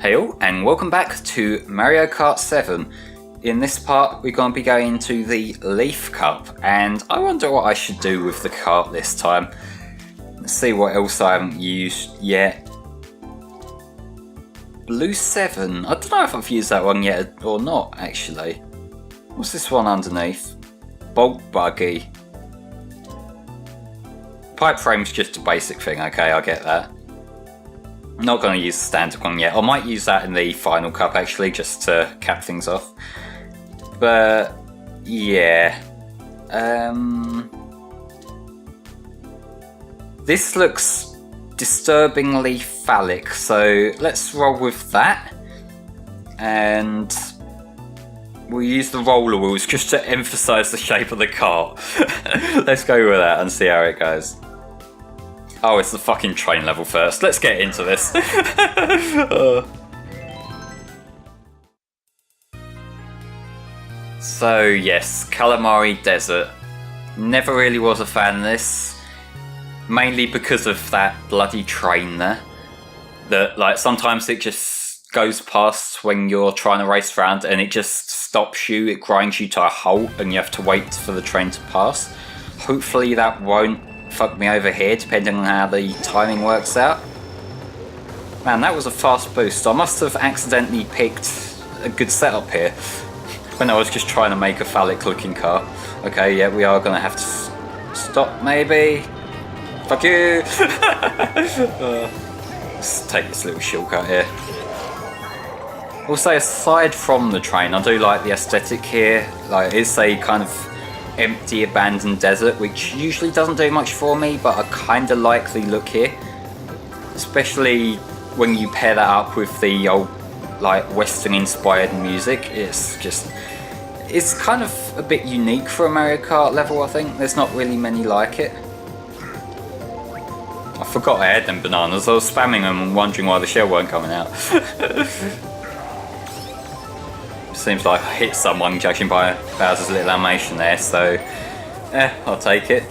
Hey all, and welcome back to Mario Kart 7. In this part, we're going to be going to the Leaf Cup, and I wonder what I should do with the cart this time. Let's see what else I haven't used yet. Blue 7. I don't know if I've used that one yet or not, actually. What's this one underneath? Bolt Buggy. Pipe frame's just a basic thing, okay, I get that. I'm not going to use the standard one yet. I might use that in the final cup actually, just to cap things off. But yeah, this looks disturbingly phallic, so let's roll with that. And we'll use the roller wheels just to emphasise the shape of the cart. Let's go with that and see how it goes. Oh, it's the fucking train level first. Let's get into this. So yes, Calamari Desert. Never really was a fan of this. Mainly because of that bloody train there. That, like, sometimes it just goes past when you're trying to race around and it just stops you, it grinds you to a halt and you have to wait for the train to pass. Hopefully that won't fuck me over here, depending on how the timing works out. Man, that was a fast boost. I must have accidentally picked a good setup here when I was just trying to make a phallic looking car. Okay, yeah, we are gonna have to stop maybe. Fuck you! Let's take this little shortcut here. Also, aside from the train, I do like the aesthetic here. Like, it's a kind of empty abandoned desert, which usually doesn't do much for me, but I kind of like the look here, especially when you pair that up with the old, like, western inspired music. It's kind of a bit unique for a Mario Kart level. I think there's not really many like it. I forgot I had them bananas. I was spamming them and wondering why the shell weren't coming out. Seems like I hit someone judging by Bowser's little animation there, so I'll take it.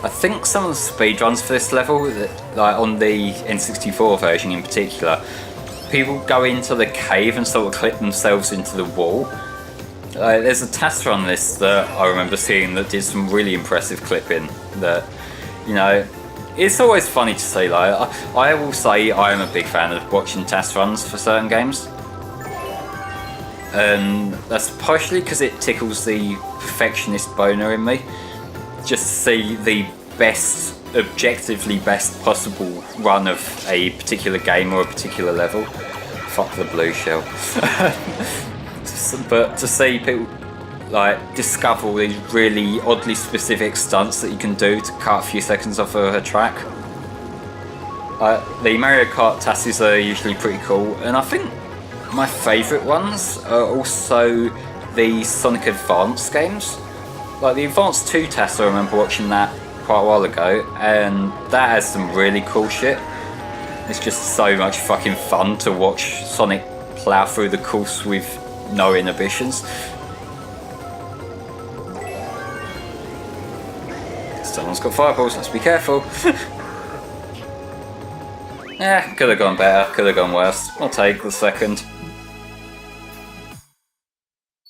I think some of the speedruns for this level, like on the N64 version in particular, people go into the cave and sort of clip themselves into the wall. There's a tester on this that I remember seeing that did some really impressive clipping that, you know, it's always funny to see. Like, I will say I am a big fan of watching test runs for certain games. And that's partially because it tickles the perfectionist boner in me. Just to see the best, objectively best possible run of a particular game or a particular level. Fuck the blue shell. But to see people like discover all these really oddly specific stunts that you can do to cut a few seconds off of a track. The Mario Kart tasks are usually pretty cool, and I think my favourite ones are also the Sonic Advance games. Like the Advance 2 test, I remember watching that quite a while ago, and that has some really cool shit. It's just so much fucking fun to watch Sonic plough through the course with no inhibitions. Someone's got fireballs, let's be careful. Yeah, could have gone better, could have gone worse. I'll take the second.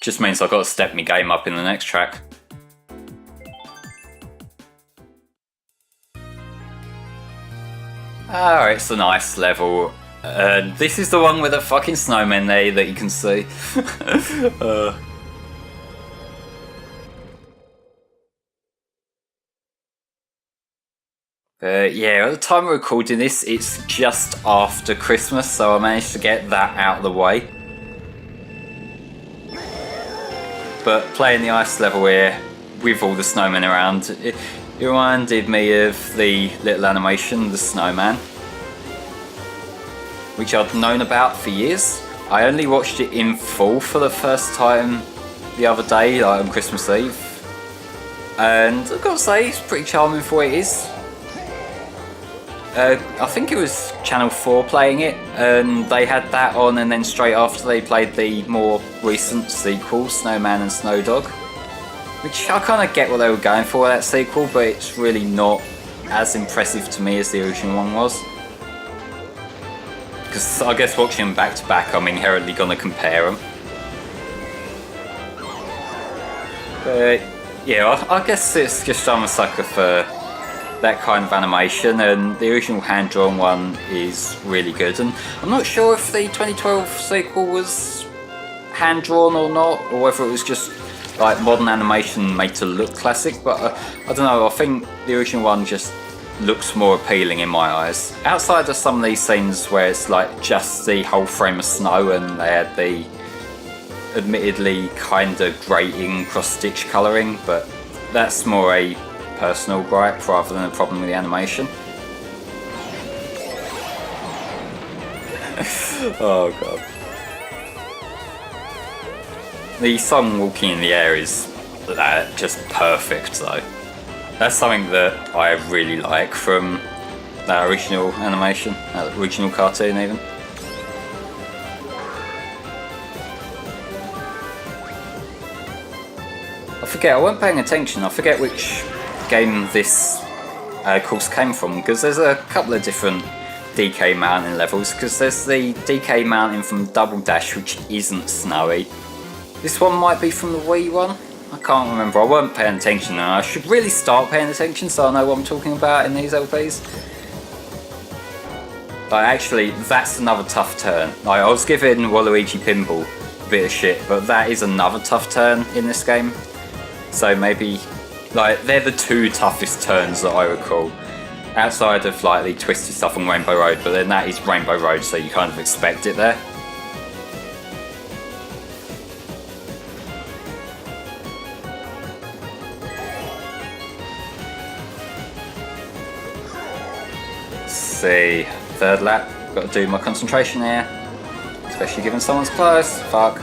Just means I've got to step my game up in the next track. Alright, it's a nice level. This is the one with the fucking snowman there that you can see. Yeah, at the time of recording this, it's just after Christmas, so I managed to get that out of the way. But playing the ice level here with all the snowmen around, it reminded me of the little animation, the snowman, which I'd known about for years. I only watched it in full for the first time the other day, like on Christmas Eve, and I've got to say, it's pretty charming for what it is. I think it was Channel 4 playing it, and they had that on, and then straight after they played the more recent sequel, Snowman and Snowdog, which I kind of get what they were going for with that sequel, but it's really not as impressive to me as the original one was. because I guess watching them back to back, I'm inherently gonna compare them. But yeah, I guess it's just I'm a sucker for that kind of animation, and the original hand-drawn one is really good. And I'm not sure if the 2012 sequel was hand-drawn or not, or whether it was just like modern animation made to look classic, but I don't know, I think the original one just looks more appealing in my eyes. Outside of some of these scenes where it's like just the whole frame of snow and they had the admittedly kind of grating cross-stitch colouring, but that's more a personal gripe rather than a problem with the animation. Oh god. The song Walking in the Air is just perfect though. That's something that I really like from that original animation, that original cartoon even. I weren't paying attention, I forget which game this course came from, because there's a couple of different DK Mountain levels, because there's the DK Mountain from Double Dash, which isn't snowy. This one might be from the Wii one, I can't remember, I weren't paying attention, and I should really start paying attention so I know what I'm talking about in these LPs. Like actually, that's another tough turn. Like I was giving Waluigi Pinball a bit of shit, but that is another tough turn in this game. So maybe, like, they're the two toughest turns that I recall. Outside of, like, the twisted stuff on Rainbow Road, but then that is Rainbow Road, so you kind of expect it there. Let's see, third lap, got to do my concentration here. Especially given someone's close, fuck.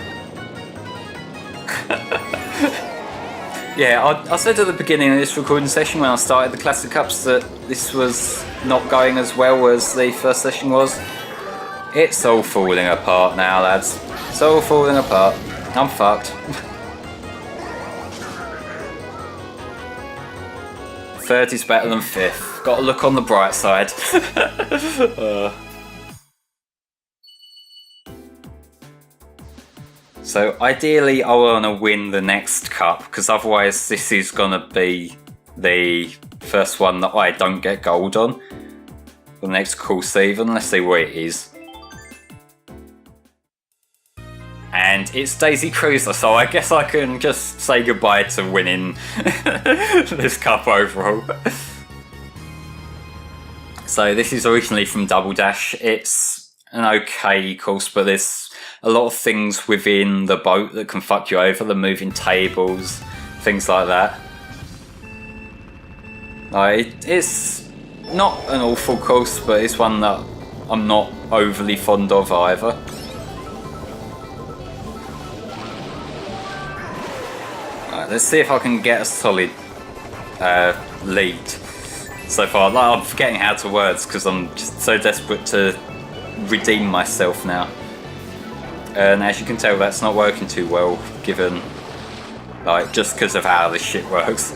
Yeah, I said at the beginning of this recording session when I started the Classic Cups that this was not going as well as the first session was. It's all falling apart now, lads. It's all falling apart. I'm fucked. Third is better than fifth. Gotta look on the bright side. So ideally I want to win the next cup, because otherwise this is going to be the first one that I don't get gold on. The next course even, let's see what it is. And it's Daisy Cruiser, so I guess I can just say goodbye to winning this cup overall. So this is originally from Double Dash. It's an okay course, but there's a lot of things within the boat that can fuck you over, the moving tables, things like that. It's not an awful course, but it's one that I'm not overly fond of either. Right, let's see if I can get a solid lead so far. I'm forgetting how to words because I'm just so desperate to redeem myself now. And as you can tell, that's not working too well, given, like, just because of how this shit works.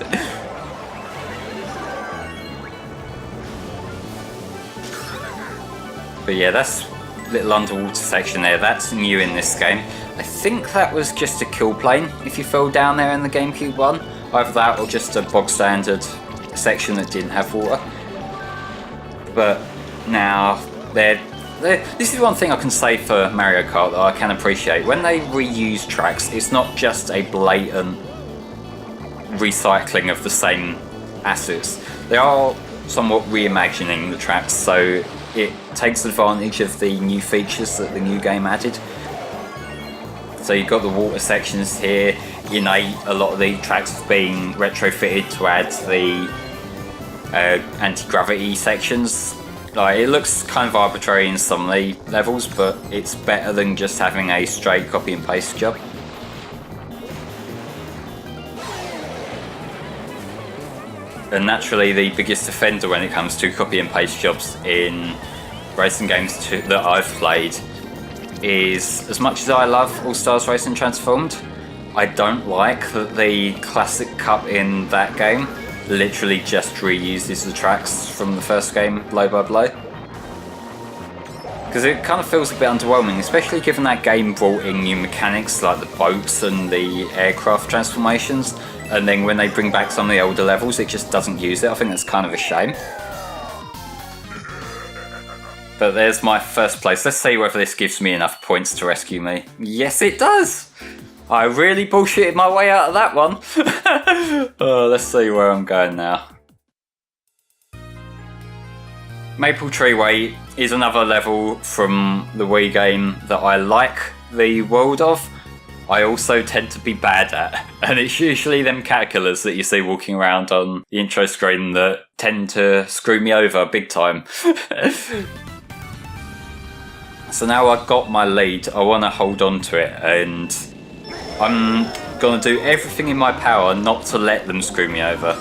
But yeah, that's little underwater section there. That's new in this game. I think that was just a kill plane if you fell down there in the GameCube one. Either that or just a bog standard section that didn't have water. But now this is one thing I can say for Mario Kart that I can appreciate. When they reuse tracks, it's not just a blatant recycling of the same assets. They are somewhat reimagining the tracks, so it takes advantage of the new features that the new game added. So you've got the water sections here. You know, a lot of the tracks have been retrofitted to add the anti-gravity sections. Like, it looks kind of arbitrary in some of the levels, but it's better than just having a straight copy and paste job. And naturally, the biggest offender when it comes to copy and paste jobs in racing games that I've played is, as much as I love All Stars Racing Transformed, I don't like that the Classic Cup in that game literally just reuses the tracks from the first game blow by blow. Because it kind of feels a bit underwhelming, especially given that game brought in new mechanics like the boats and the aircraft transformations, and then when they bring back some of the older levels it just doesn't use it. I think that's kind of a shame. But there's my first place. Let's see whether this gives me enough points to rescue me. Yes, it does! I really bullshitted my way out of that one. Let's see where I'm going now. Maple Tree Way is another level from the Wii game that I like the world of. I also tend to be bad at, and it's usually them caterpillars that you see walking around on the intro screen that tend to screw me over big time. So now I've got my lead, I want to hold on to it, and I'm going to do everything in my power not to let them screw me over.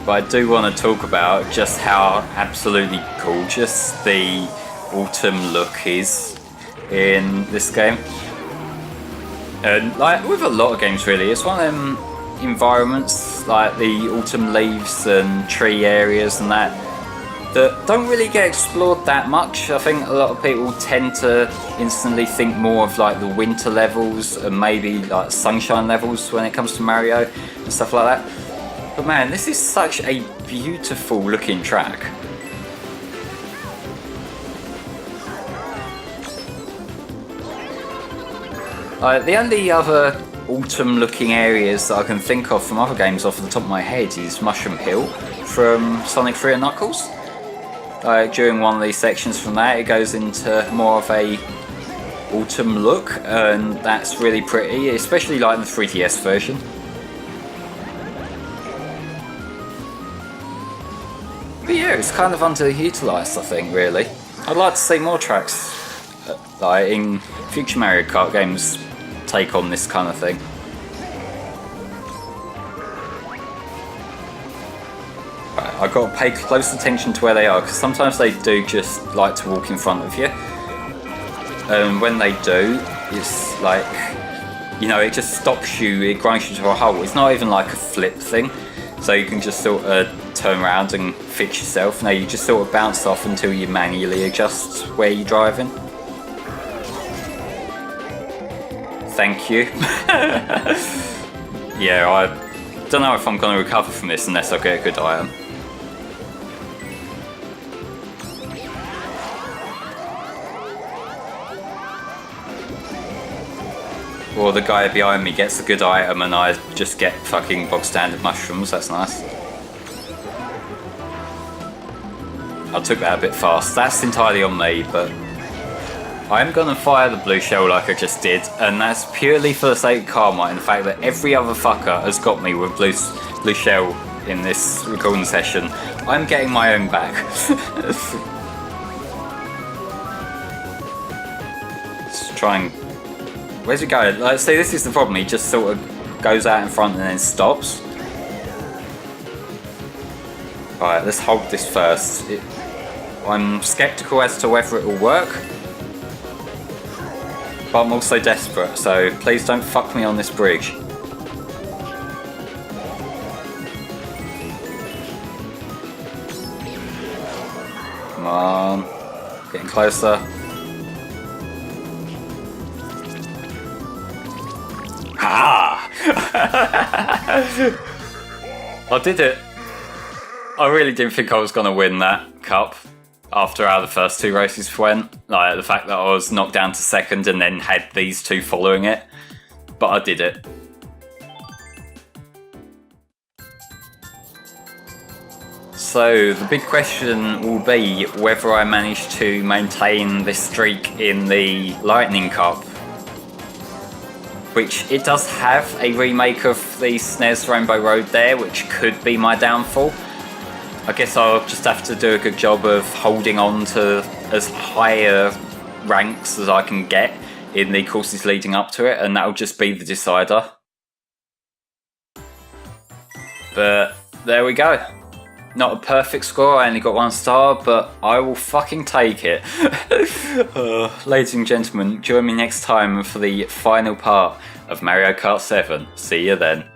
But I do want to talk about just how absolutely gorgeous the autumn look is in this game. And like with a lot of games really, it's one of them environments like the autumn leaves and tree areas and that don't really get explored that much. I think a lot of people tend to instantly think more of like the winter levels and maybe like sunshine levels when it comes to Mario and stuff like that. But man, this is such a beautiful looking track. The only other autumn looking areas that I can think of from other games off the top of my head is Mushroom Hill from Sonic 3 and Knuckles. During one of these sections from that it goes into more of a autumn look, and that's really pretty, especially like in the 3DS version. But yeah, it's kind of underutilised, I think, really. I'd like to see more tracks like in future Mario Kart games take on this kind of thing. Right, I've got to pay close attention to where they are, because sometimes they do just like to walk in front of you. And when they do, it's like, you know, it just stops you, it grinds you to a halt. It's not even like a flip thing, so you can just sort of turn around and fix yourself. No, you just sort of bounce off until you manually adjust where you're driving. Thank you. Yeah, I don't know if I'm going to recover from this unless I get a good item. Or the guy behind me gets a good item and I just get fucking bog standard mushrooms. That's nice. I took that a bit fast. That's entirely on me, but I'm gonna fire the blue shell like I just did, and that's purely for the sake of karma and the fact that every other fucker has got me with blue shell in this recording session. I'm getting my own back. Let's try and... Where's it going? Like, see, this is the problem. He just sort of goes out in front and then stops. Alright, let's hold this first. I'm sceptical as to whether it will work, but I'm also desperate, so please don't fuck me on this bridge. Come on, getting closer. Ah! I did it. I really didn't think I was going to win that cup after how the first two races went. Like the fact that I was knocked down to second and then had these two following it. But I did it. So the big question will be whether I manage to maintain this streak in the Lightning Cup, which it does have a remake of the SNES Rainbow Road there, which could be my downfall. I guess I'll just have to do a good job of holding on to as higher ranks as I can get in the courses leading up to it, and that'll just be the decider. But there we go. Not a perfect score, I only got 1 star, but I will fucking take it. Ladies and gentlemen, join me next time for the final part of Mario Kart 7. See you then.